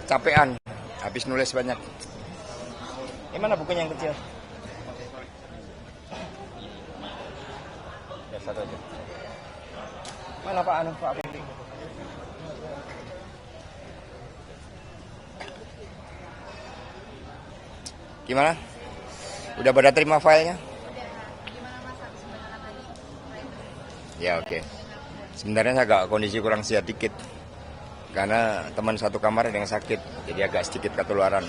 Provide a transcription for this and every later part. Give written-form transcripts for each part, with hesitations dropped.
capean, habis nulis banyak. Mana bukunya yang kecil? Ya, satu aja. Mana Pak Anu, Pak Fendi? Gimana? Udah pada terima filenya? Ya, oke. Sebenarnya saya agak kondisi kurang sehat dikit. Karena teman satu kamar ada yang sakit, jadi agak sedikit ketularan.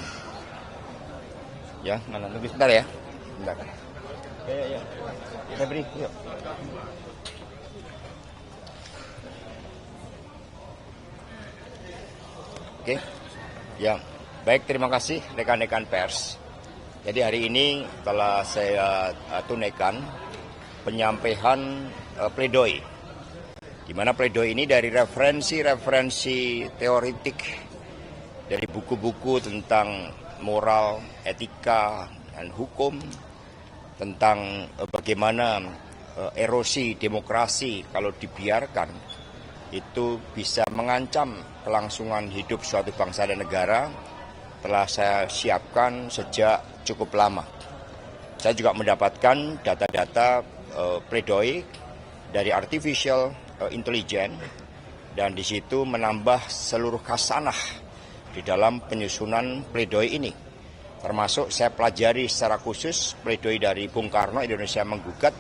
Ya, mana? Tunggu sebentar ya. Sebentar. Ya. Saya beri, yuk. Oke. Ya, baik, terima kasih rekan-rekan pers. Jadi hari ini telah saya tunaikan penyampaian pledoi, di mana pledoi ini dari referensi teoritik dari buku-buku tentang moral, etika, dan hukum, tentang bagaimana erosi demokrasi kalau dibiarkan itu bisa mengancam kelangsungan hidup suatu bangsa dan negara, telah saya siapkan sejak cukup lama. Saya juga mendapatkan data-data pledoi dari artificial intelligence, dan di situ menambah seluruh khasanah di dalam penyusunan pledoi ini. Termasuk saya pelajari secara khusus pledoi dari Bung Karno, Indonesia Menggugat,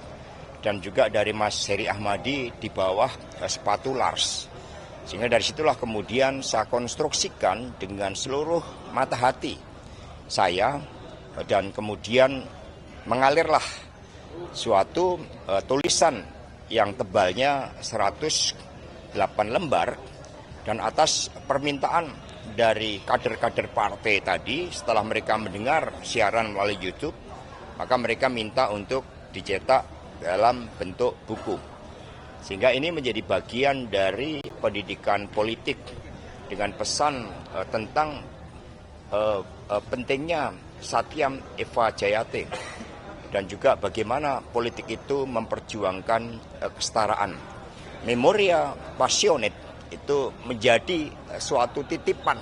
dan juga dari Mas Heri Ahmadi di bawah sepatu Lars. Sehingga dari situlah kemudian saya konstruksikan dengan seluruh mata hati saya, dan kemudian mengalirlah suatu tulisan yang tebalnya 108 lembar, dan atas permintaan dari kader-kader partai tadi, setelah mereka mendengar siaran melalui YouTube, maka mereka minta untuk dicetak dalam bentuk buku. Sehingga ini menjadi bagian dari pendidikan politik dengan pesan tentang pentingnya Satyam Eva Jayate, dan juga bagaimana politik itu memperjuangkan kesetaraan. Memoria Passionate itu menjadi suatu titipan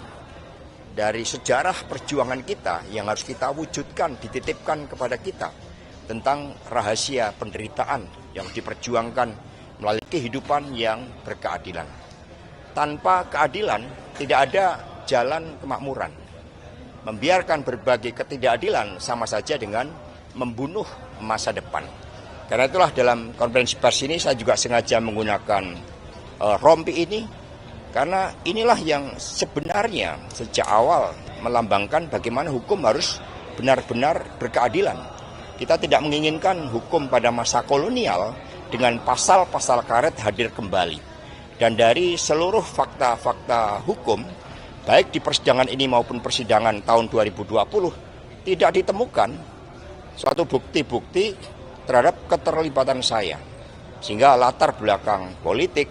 dari sejarah perjuangan kita yang harus kita wujudkan, dititipkan kepada kita, tentang rahasia penderitaan yang diperjuangkan melalui kehidupan yang berkeadilan. Tanpa keadilan tidak ada jalan kemakmuran. Membiarkan berbagai ketidakadilan sama saja dengan membunuh masa depan. Karena itulah dalam konferensi pers ini saya juga sengaja menggunakan rompi ini, karena inilah yang sebenarnya sejak awal melambangkan bagaimana hukum harus benar-benar berkeadilan. Kita tidak menginginkan hukum pada masa kolonial dengan pasal-pasal karet hadir kembali. Dan dari seluruh fakta-fakta hukum, baik di persidangan ini maupun persidangan tahun 2020, tidak ditemukan suatu bukti-bukti terhadap keterlibatan saya. Sehingga latar belakang politik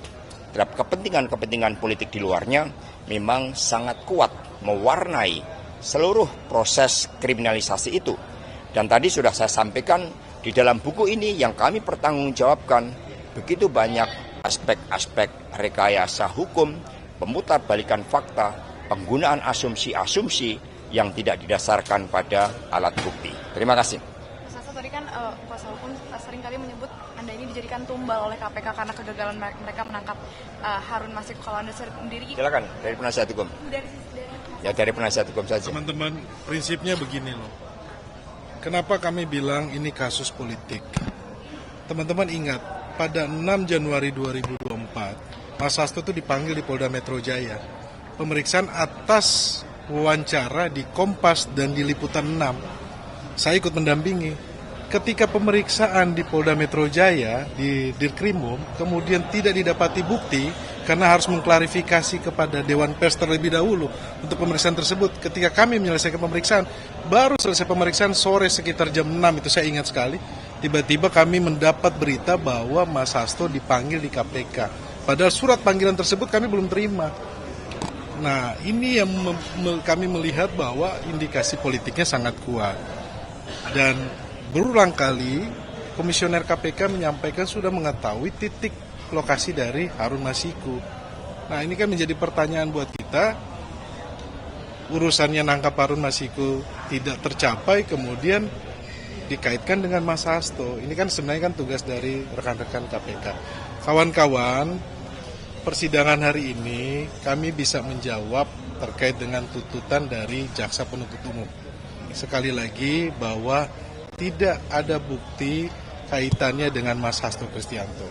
terhadap kepentingan-kepentingan politik di luarnya memang sangat kuat mewarnai seluruh proses kriminalisasi itu. Dan tadi sudah saya sampaikan, di dalam buku ini yang kami pertanggungjawabkan begitu banyak aspek-aspek rekayasa hukum, pemutarbalikan fakta, penggunaan asumsi-asumsi yang tidak didasarkan pada alat bukti. Terima kasih. Sasa, tadi kan kuasa hukum seringkali menyebut Anda ini dijadikan tumbal oleh KPK karena kegagalan mereka menangkap Harun Masiku. Kalau Anda sendiri... Silakan, dari penasihat hukum. Dari penasihat hukum saja. Teman-teman, prinsipnya begini loh. Kenapa kami bilang ini kasus politik? Teman-teman ingat, pada 6 Januari 2024, Mas Hasto itu dipanggil di Polda Metro Jaya. Pemeriksaan atas wawancara di Kompas dan di Liputan 6. Saya ikut mendampingi. Ketika pemeriksaan di Polda Metro Jaya, di Dirkrimum, kemudian tidak didapati bukti, karena harus mengklarifikasi kepada Dewan Pers terlebih dahulu untuk pemeriksaan tersebut. Ketika kami menyelesaikan pemeriksaan, baru selesai pemeriksaan sore sekitar jam 6, itu saya ingat sekali, tiba-tiba kami mendapat berita bahwa Mas Hasto dipanggil di KPK. Padahal surat panggilan tersebut kami belum terima. Nah, ini yang kami melihat bahwa indikasi politiknya sangat kuat. Dan berulang kali Komisioner KPK menyampaikan sudah mengetahui titik lokasi dari Harun Masiku. Nah, ini kan menjadi pertanyaan buat kita, urusannya nangkap Harun Masiku tidak tercapai, kemudian dikaitkan dengan Mas Hasto. Ini kan sebenarnya kan tugas dari rekan-rekan KPK. Kawan-kawan, persidangan hari ini kami bisa menjawab terkait dengan tuntutan dari jaksa penuntut umum. Sekali lagi bahwa tidak ada bukti kaitannya dengan Mas Hasto Kristianto.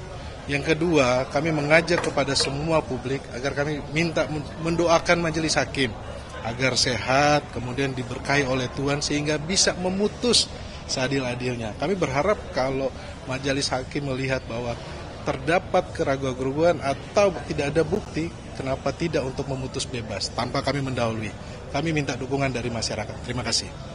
Yang kedua, kami mengajak kepada semua publik agar kami minta mendoakan majelis hakim agar sehat, kemudian diberkahi oleh Tuhan sehingga bisa memutus seadil-adilnya. Kami berharap kalau majelis hakim melihat bahwa terdapat keraguan-keraguan atau tidak ada bukti, kenapa tidak untuk memutus bebas tanpa kami mendahului. Kami minta dukungan dari masyarakat. Terima kasih.